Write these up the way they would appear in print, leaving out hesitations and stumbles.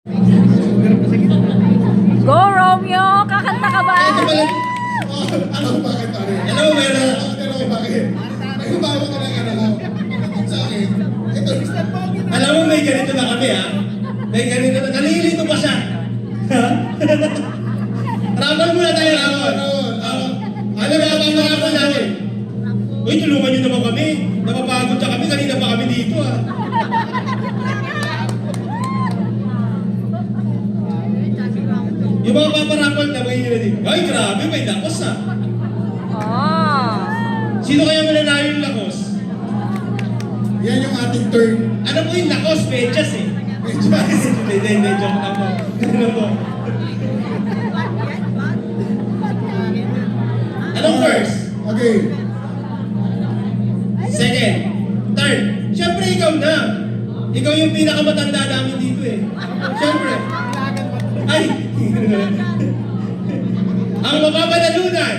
Go, Romeo! Kakanta ka ba? Alam ko bakit pare? Alam mo meron? Alam ko bakit? May humawa ka ng ano ko. Sa akin. Ito. Alam mo may ganito na kami ha? May ganito na, nalilito pa siya. Ha? Rapal muna tayo, rapal. Ano ba ang rapal natin? Uy, tulungan niyo naman kami. Napapagod na kami, kanina pa kami dito ha. Yung mga paparapal na may nila ay grabe, may lakos ha. Sino kaya mananalo yung lakos? Yan yung ating turn. Ano po yung lakos? Medyas eh. Medyas. Hindi, joke lang po. Ano po? Anong first? Okay. Second? Third? Siyempre ikaw na. Ikaw yung pinakamatanda namin dito eh. Siyempre. Ay! Ang mapapanalunan,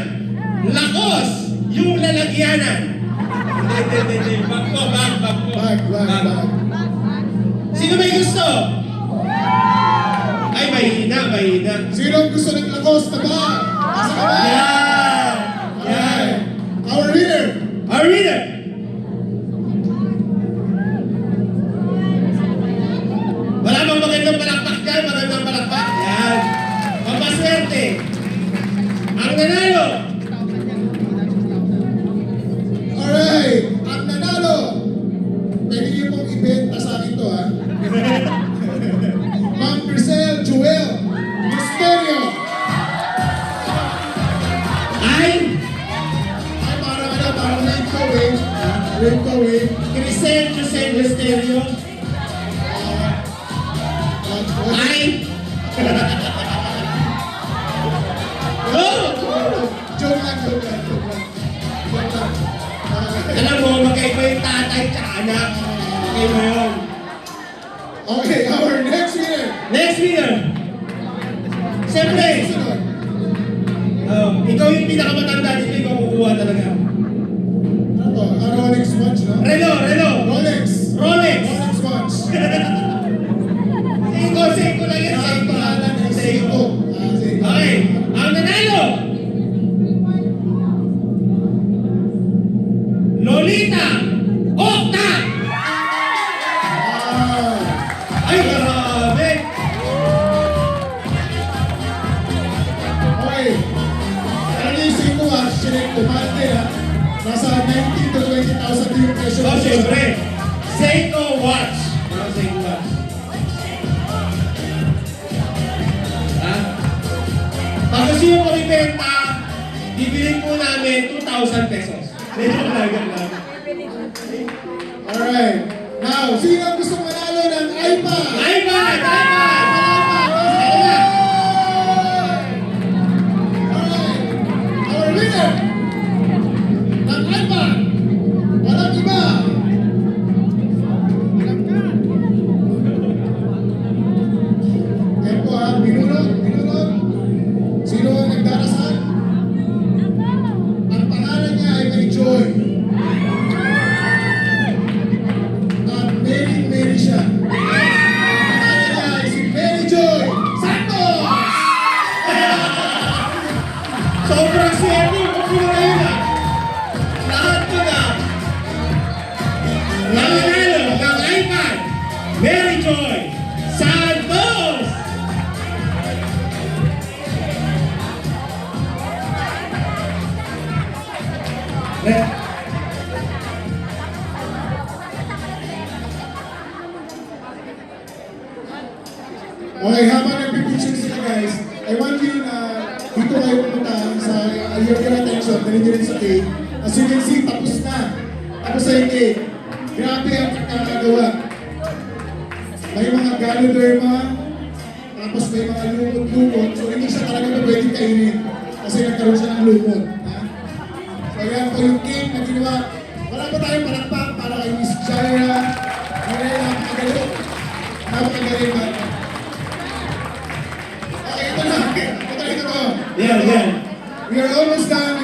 lakos, yung lalagyanan. Hindi. Back po. Bag. Sino may gusto? Ay, mahina. Sino ang gusto ng lakos na ba? Asa ka ba? Yan. Our leader. Our leader. Wala bang magandang palakpak dyan? Magandang palakpak. Yan. Mapaswerte. Ang nanalo. Alright. Ang nanalo. Pwede niyo pong ibenta sa akin to ha. Ma'am Grisel Joel Misterio. Ay, Parang name ko eh. Crisel Jose Misterio. Ay. Go! Joke lang. Alam mo, magkaiba yung tatay tsaka anak. Magkaiba yun. Okay, our next winner. Next winner. Siyempre, Sunod. ikaw yung pinakamatanda dito, ikaw kukuha talaga. Ano to? Rolex watch, no? Relo. Rolex watch. Seiko lang yan. Ang pangalan ay Seiko. Okay, ang nanalo. Lolita Octa. Ay, grabe. Okay. Ano yung Seiko watch? Sinek ko. Mahal din ha. Nasa 19 to 20,000 din yung presyo. Oh, siyempre. Seiko watch. Ano Seiko watch? Ha? Pag gusto yung kumibenta, bibilin po namin 2,000 pesos. Medyo lang. Alright. Now, sino ang gustong manalo ng iPad? iPad! Alright. Our winner ng iPad. Walang iba. Ayan po ha, binunod. Sino ang nagdarasal? Ang pangalan niya ay May Joy. Mary siya. Ang pangalan niya ay si Mary Joy Santos! Sobrang swerte yung kumula yun ah. Lahat ko na. Nanganalo ng iPad, Mary Joy Santos! Okay, habang nagpipicture sila guys, I want you na dito kayo pumunta sa your attention, ganun din sa cake. As you can see, tapos na. Tapos na yung cake. Grabe ang kakagawa. May mga ganoderma, tapos may mga lumot-lumot. So hindi siya talaga pwedeng kainin kasi nagkaroon siya ng lumot. Ha? So yan po yung cake na ginawa. Wala pa tayong palakpak para kay Miss Jaira. Mirella, napakagaling. Napakagaling ba? Okay, ito na. Yan. We are almost done.